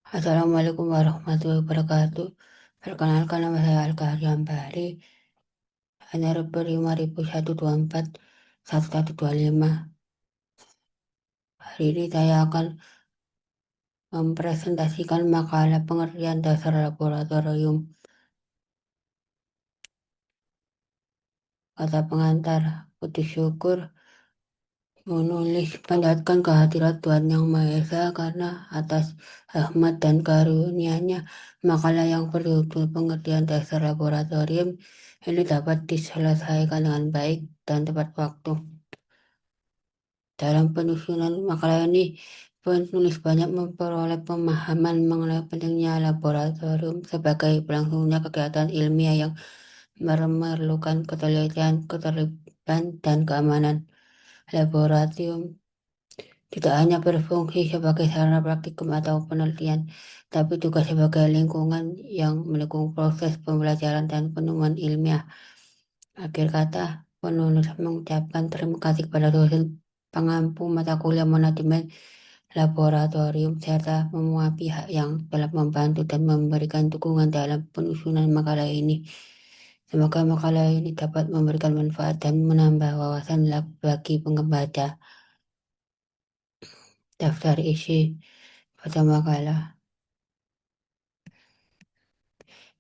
Assalamualaikum warahmatullahi wabarakatuh. Perkenalkan nama saya Alkahri Ambari. NR 5124 1125. Hari ini saya akan mempresentasikan makalah pengertian dasar laboratorium. Kata pengantar, puji syukur menulis panjatkan kehadirat Tuhan Yang Maha Esa karena atas rahmat dan karunia-Nya makalah yang berjudul pengertian dasar laboratorium ini dapat diselesaikan dengan baik dan tepat waktu. Dalam penyusunan makalah ini, penulis banyak memperoleh pemahaman mengenai pentingnya laboratorium sebagai berlangsungnya kegiatan ilmiah yang memerlukan ketelitian, keterlibatan, dan keamanan. Laboratorium tidak hanya berfungsi sebagai sarana praktikum atau penelitian, tapi juga sebagai lingkungan yang mendukung proses pembelajaran dan penemuan ilmiah. Akhir kata, penulis mengucapkan terima kasih kepada dosen pengampu mata kuliah manajemen laboratorium serta semua pihak yang telah membantu dan memberikan dukungan dalam penyusunan makalah ini. Semoga makalah ini dapat memberikan manfaat dan menambah wawasan bagi pembaca. Daftar isi pada makalah.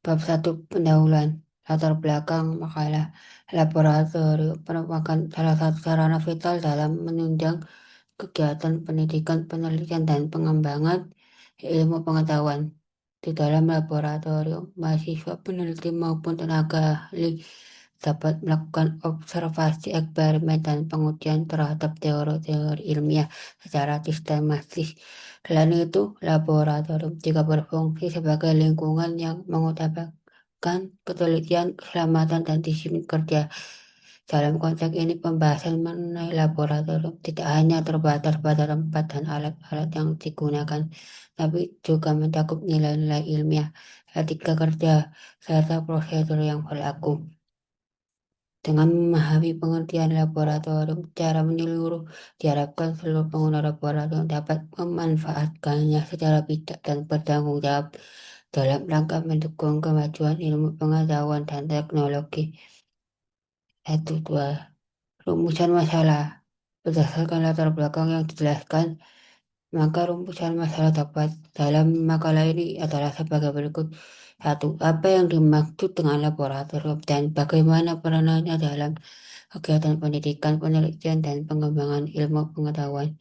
Bab 1 pendahuluan. Latar belakang makalah laboratorium merupakan salah satu sarana vital dalam menunjang kegiatan pendidikan, penelitian, dan pengembangan ilmu pengetahuan. Di dalam laboratorium, mahasiswa, peneliti maupun tenaga ahli dapat melakukan observasi, eksperimen, dan pengujian terhadap teori-teori ilmiah secara sistematis. Selain itu, laboratorium juga berfungsi sebagai lingkungan yang mengutamakan ketelitian, keselamatan, dan disiplin kerja. Dalam konteks ini, pembahasan mengenai laboratorium tidak hanya terbatas pada tempat dan alat-alat yang digunakan, tapi juga mencakup nilai-nilai ilmiah, etika kerja, serta prosedur yang berlaku. Dengan memahami pengertian laboratorium secara menyeluruh, diharapkan seluruh pengguna laboratorium dapat memanfaatkannya secara bijak dan bertanggung jawab dalam rangka mendukung kemajuan ilmu pengetahuan dan teknologi. 1, 2. Rumusan masalah. Berdasarkan latar belakang yang dijelaskan, maka rumusan masalah dapat dalam makalah ini adalah sebagai berikut. 1. Apa yang dimaksud dengan laboratorium dan bagaimana peranannya dalam kegiatan pendidikan, penelitian, dan pengembangan ilmu pengetahuan.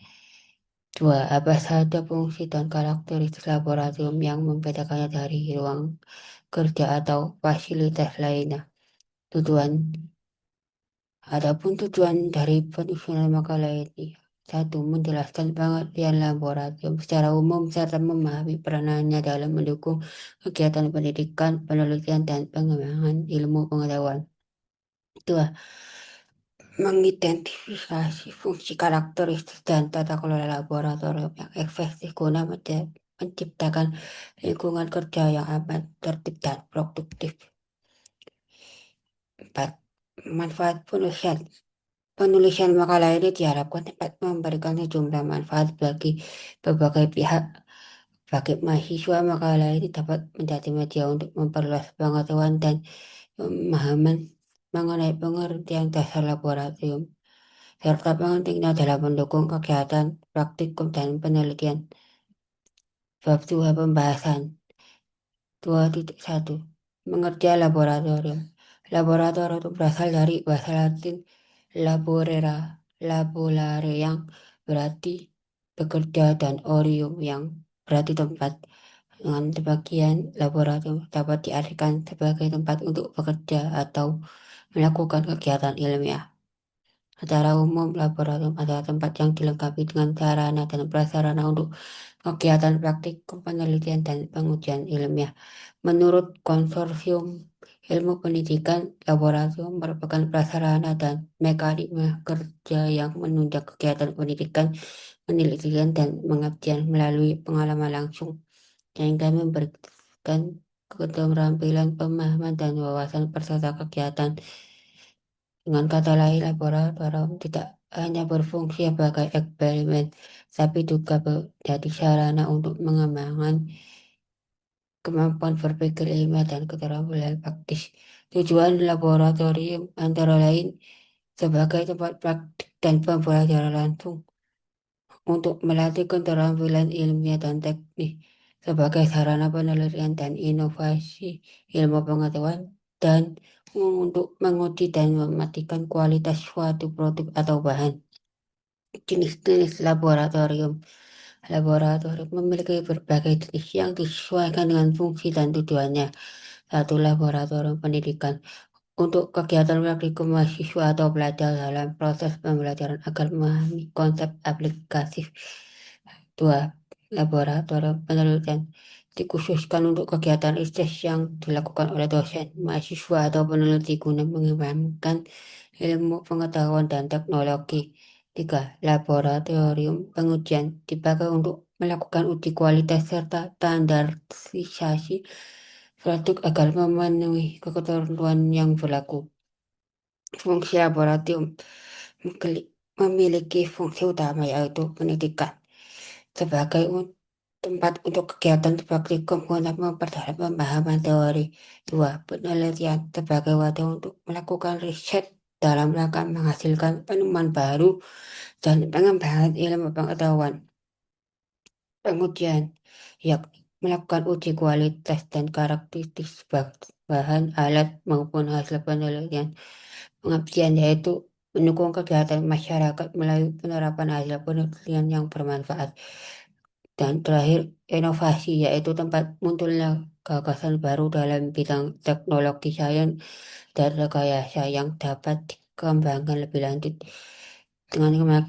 2. Apa saja fungsi dan karakteristik laboratorium yang membedakannya dari ruang kerja atau fasilitas lainnya. Tujuan. Adapun tujuan dari penyusunan makalah ini. 1. Menjelaskan pengertian laboratorium secara umum serta memahami peranannya dalam mendukung kegiatan pendidikan, penelitian, dan pengembangan ilmu pengetahuan. 2. Mengidentifikasi fungsi karakteristik dan tata kelola laboratorium yang efektif guna menciptakan lingkungan kerja yang aman, tertib, dan produktif. 4. Manfaat penulisan. Penulisan makalah ini diharapkan dapat memberikan sejumlah manfaat bagi berbagai pihak. Bagi mahasiswa, makalah ini dapat menjadi media untuk memperluas pengetahuan dan pemahaman mengenai pengertian dasar laboratorium, serta pentingnya dalam mendukung kegiatan praktikum dan penelitian. Bab 2 pembahasan. 2.1 Pengertian laboratorium. Laboratorium itu berasal dari bahasa Latin laborera, laborare yang berarti bekerja dan orium yang berarti tempat. Dengan sebagian laboratorium dapat diartikan sebagai tempat untuk bekerja atau melakukan kegiatan ilmiah. Secara umum, laboratorium adalah tempat yang dilengkapi dengan sarana dan prasarana untuk kegiatan praktik, penelitian, dan pengujian ilmiah. Menurut Konsorsium Ilmu Pendidikan, laboratorium merupakan prasarana dan mekanisme kerja yang menunjang kegiatan pendidikan, penelitian, dan pengabdian melalui pengalaman langsung, sehingga memberikan keterampilan, pemahaman, dan wawasan peserta kegiatan. Dengan kata lain, laboratorium tidak hanya berfungsi sebagai eksperimen, tapi juga menjadi sarana untuk mengembangkan kemampuan berpikir ilmiah dan keterampilan praktis. Tujuan laboratorium antara lain sebagai tempat praktik dan pembelajaran langsung untuk melatih keterampilan ilmiah dan teknik sebagai sarana penelitian dan inovasi ilmu pengetahuan dan untuk menguji dan memastikan kualitas suatu produk atau bahan. Jenis-jenis laboratorium. Laboratorium memiliki berbagai jenis yang disesuaikan dengan fungsi dan tujuannya. Satu laboratorium pendidikan untuk kegiatan praktikum mahasiswa atau pelajar dalam proses pembelajaran agar memahami konsep aplikatif. Dua, laboratorium penelitian dikhususkan untuk kegiatan riset yang dilakukan oleh dosen, mahasiswa atau peneliti guna mengembangkan ilmu pengetahuan dan teknologi. Tiga, laboratorium pengujian dipakai untuk melakukan uji kualitas serta standarisasi produk agar memenuhi ketentuan yang berlaku. Fungsi laboratorium memiliki fungsi utama yaitu pendidikan sebagai tempat untuk kegiatan praktikum untuk memperdalam pemahaman teori. Dua, penelitian sebagai wadah untuk melakukan riset dalam rangka menghasilkan penemuan baru dan pengembangan ilmu pengetahuan. Pengujian, yakni melakukan uji kualitas dan karakteristik bahan, alat, maupun hasil penelitian. Pengabdian yaitu mendukung kegiatan masyarakat melalui penerapan hasil penelitian yang bermanfaat. Dan terakhir, inovasi yaitu tempat munculnya gagasan baru dalam bidang teknologi sains dan rekayasa yang dapat dikembangkan lebih lanjut. Dengan,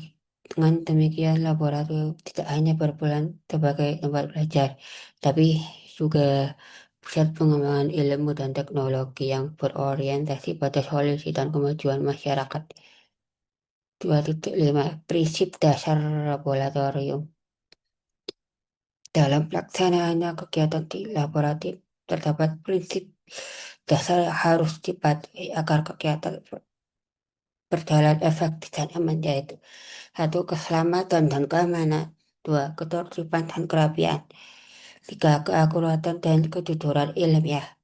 dengan demikian, laboratorium tidak hanya berperan sebagai tempat belajar, tapi juga pusat pengembangan ilmu dan teknologi yang berorientasi pada solusi dan kemajuan masyarakat. 2.5 Prinsip dasar laboratorium. Dalam pelaksanaannya kegiatan di laboratorium terdapat prinsip dasar yang harus dipatuhi agar kegiatan berjalan efektif dan aman yaitu satu, keselamatan dan keamanan. Dua, ketertiban dan kerapian. Tiga, keakuratan dan kejujuran ilmiah.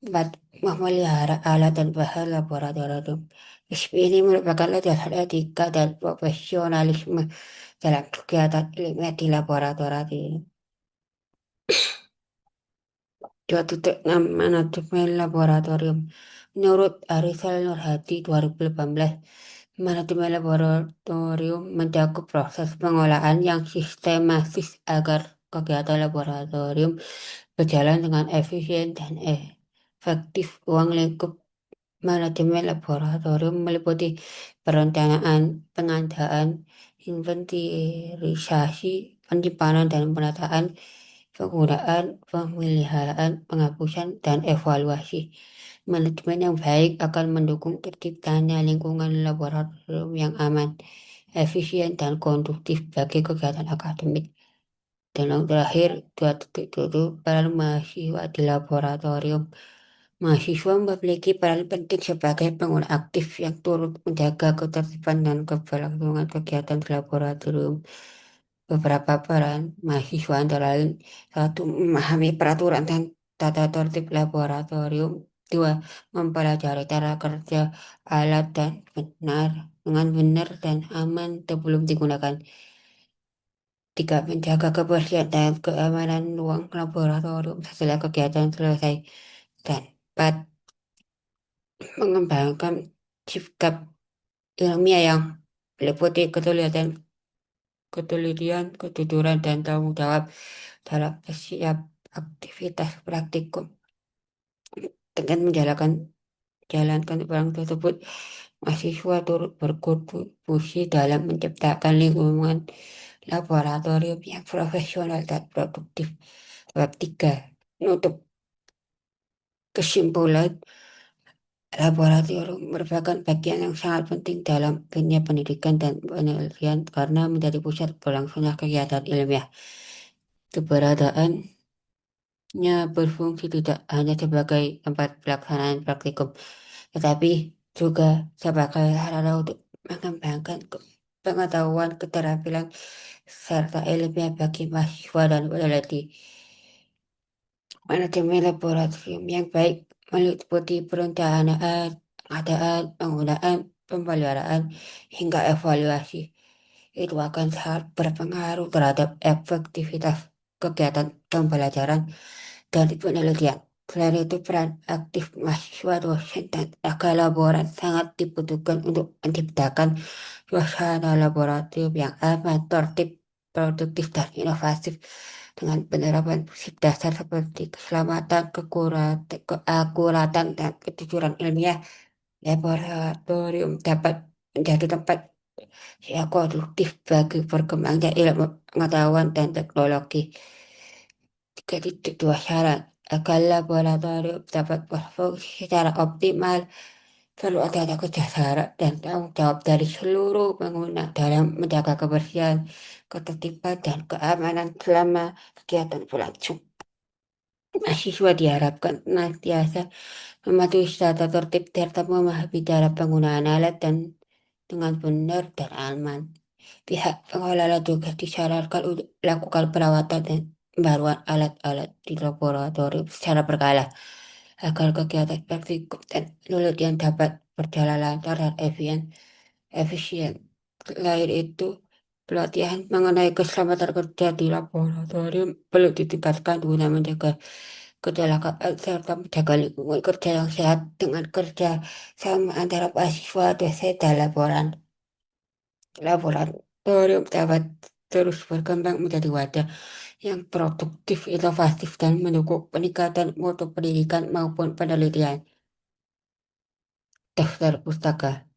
Empat, memelihara alat dan bahan laboratorium. Prinsip ini merupakan dasar etika dan profesionalisme dalam kegiatan ilmiah di laboratorium. 2.6 Manajemen Laboratorium. Menurut Arisal Nurhadi 2018, manajemen laboratorium mencakup proses pengolahan yang sistematis agar kegiatan laboratorium berjalan dengan efisien dan efektif. Ruang lingkup manajemen laboratorium meliputi perencanaan, pengadaan, inventarisasi, penyimpanan dan penataan, penggunaan, pemeliharaan, penghapusan, dan evaluasi. Manajemen yang baik akan mendukung terciptanya lingkungan laboratorium yang aman, efisien, dan konduktif bagi kegiatan akademik. Dan yang terakhir, 2.7 peran mahasiswa di laboratorium. Mahasiswa memiliki peran penting sebagai pengguna aktif yang turut menjaga ketertiban dan keberlangsungan kegiatan di laboratorium. Beberapa peran mahasiswa antara lain: satu, memahami peraturan dan tata tertib laboratorium. Dua, mempelajari cara kerja alat dan benar dengan benar dan aman sebelum digunakan. Tiga, menjaga kebersihan dan keamanan ruang laboratorium setelah kegiatan selesai. Dan empat, mengembangkan sikap ilmiah yang meliputi kejujuran, dan tanggung jawab dalam setiap aktivitas praktikum. Dengan jalankan peran tersebut, mahasiswa turut berkontribusi dalam menciptakan lingkungan laboratorium yang profesional dan produktif. Bab 3. Untuk kesimpulan, laboratorium merupakan bagian yang sangat penting dalam dunia pendidikan dan penelitian karena menjadi pusat berlangsungnya kegiatan ilmiah. Keberadaannya berfungsi tidak hanya sebagai tempat pelaksanaan praktikum, tetapi juga sebagai sarana untuk mengembangkan pengetahuan, keterampilan, serta ilmiah bagi mahasiswa dan peneliti. Manajemen laboratorium yang baik meliputi perencanaan, pengadaan, penggunaan, pemeliharaan, hingga evaluasi. Itu akan sangat berpengaruh terhadap efektivitas kegiatan pembelajaran dan penelitian. Selain itu, peran aktif mahasiswa, dosen, dan tenaga laborat sangat dibutuhkan untuk menciptakan suasana laboratorium yang aman, tertib, produktif, dan inovatif dengan penerapan prinsip dasar seperti keselamatan, keakuratan, dan kejujuran ilmiah. Laboratorium dapat menjadi tempat yang produktif bagi berkembangnya ilmu pengetahuan dan teknologi. Jadi dua syarat agar laboratorium dapat berfungsi secara optimal perlu adanya kerjasama dan tanggung jawab dari seluruh pengguna dalam menjaga kebersihan, ketertiban, dan keamanan selama kegiatan berlangsung. Mahasiswa diharapkan senantiasa mematuhi tata tertib serta memahami cara penggunaan alat dan dengan benar dan aman. Pihak pengelola juga disarankan untuk melakukan perawatan dan pembaruan alat-alat di laboratorium secara berkala agar kegiatan praktikum dan penelitian dapat berjalan lancar dan efisien. Selain itu, pelatihan mengenai keselamatan kerja di laboratorium perlu ditingkatkan guna menjaga kecelakaan serta menjaga lingkungan kerja yang sehat dengan kerja sama antara mahasiswa, dosen, dan laboratorium dapat terus berkembang menjadi wadah yang produktif, inovatif, dan mendukung peningkatan mutu pendidikan maupun penelitian. Daftar pustaka.